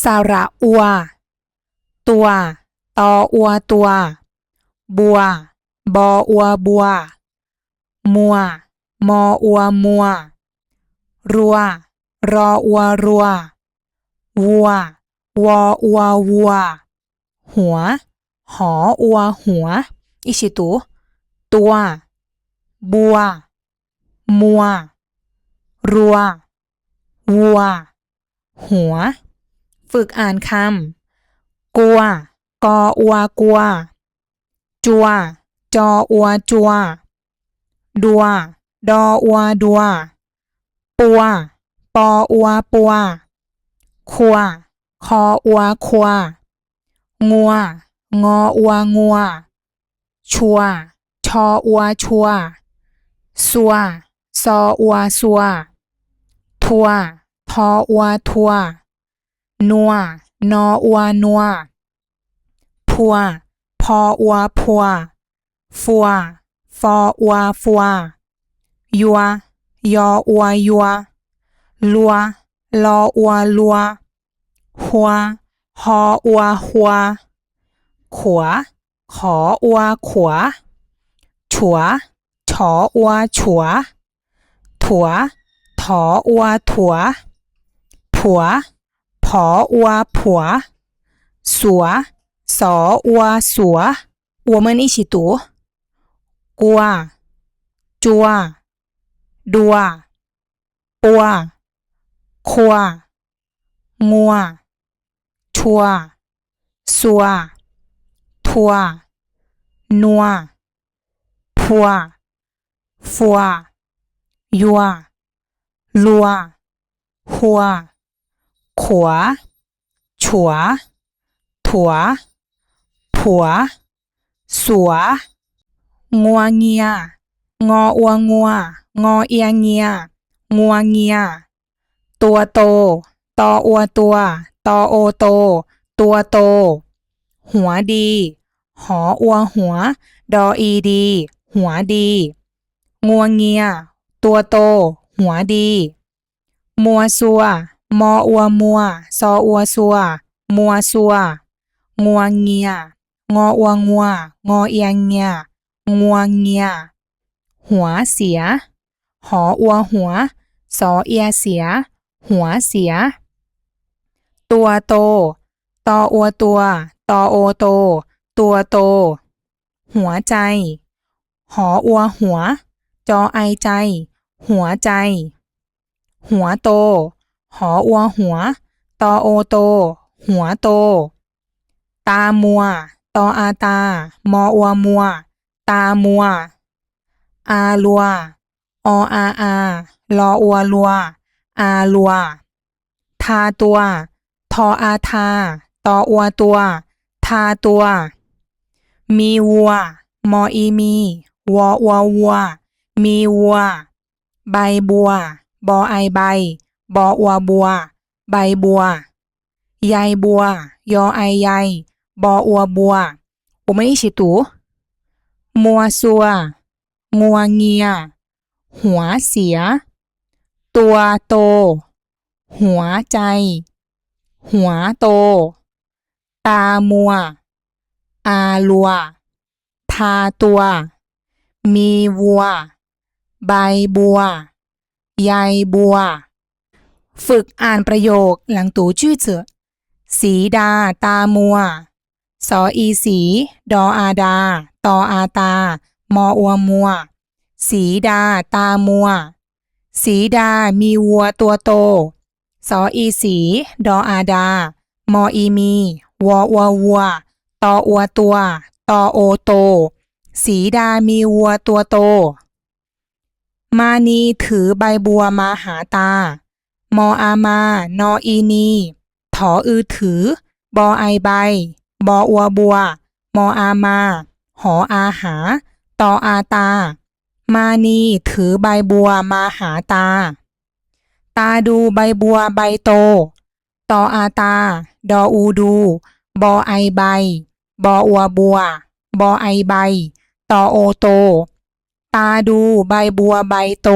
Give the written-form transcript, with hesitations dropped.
สระอัวตัวตออัวตัวบัวบออัวบัวมัวมออัวมัวรัวรออัวรัววัววออัววัวหัวหออัวหัว一起读ตัวบัวมัวรัววัวหัวฝึกอ่านคำกัวกออัวกัวจัวจออัวจัวดัวดออัวดัวปัวปออัวปัวคัวคออัวคัวงัวงออัวงัวชัวชออัวชัวซัวซออัวซัวทัวทออัวทัวนัวนออัวนัวพัวพออัวพัวฟัวฟออัวฟัวยัวยออัวยัวลัวลออัวลัวหัวหออัวหัวขวาขออัวขวาฉัวฉออัวฉัวถั่วถออัวถั่วผัวผออัวผัวสัวสออัวสัว我们一起读กัวจัวดัวปัวคัวงัวชัวซัวทัวนัวพัวฟัวยัวลัวหัวขวาฉัวถั่วผัวสัวงัวเงียงออัวงัวงอเอียเงียงัวเงียตัวโตตออัวตัวตอโอโตตัวโตหัวดีหออัวหัวดออีดีหัวดีงัวเงียตัวโตหัวดีมัวซัวมออัวมัวซออัวซัวมัวซัวงัวเงียงออัวงัวงอเอียเงียงัวเงียหัวเสียหออัวหัวสอเอียเสียหัวเสียตัวโตตออัวตัวตอโอโตตัวโตหัวใจหออัวหัวจอไอใจหัวใจหัวโตหออัวหัวตอโอโตหัวโตตามัวตออาตามออัวมัวตามัวอาลัวออาลออัวลัวอาลัวทาตัวทออาทาตออัวตัวทาตัวมีวัวมออีมีวออัววัวมีวัวใบบัวบอไอใบบออัวบัวใบบัวใยบัวยอไอใยบออัวบัว我们一起读มัวซัวงัวเงียหัวเสียตัวโตหัวใจหัวโตตามัวอาลัวทาตัวมีวัวใบบัวใยบัวฝึกอ่านประโยคหลังตูจื้อเจอสีดาตามัวสออีสีดออาดาตออาตามออัวมัวสีดาตามัวสีดามีวัวตัวโตสออีสีดออาดามออีมีวออัววัวตออัวตัวตอโอโตสีดามีวัวตัวโตมานีถือใบบัวมาหาตามออามานออีนีถออือถือบอไอใบบออัวบัวมออามาหออาหาตออาตามานีถือใบบัวมาหาตาตาดูใบบัวใบโตตออาตาดออูดูบอไอใบบออัวบัวบอไอใบตอโอโตตาดูใบบัวใบโต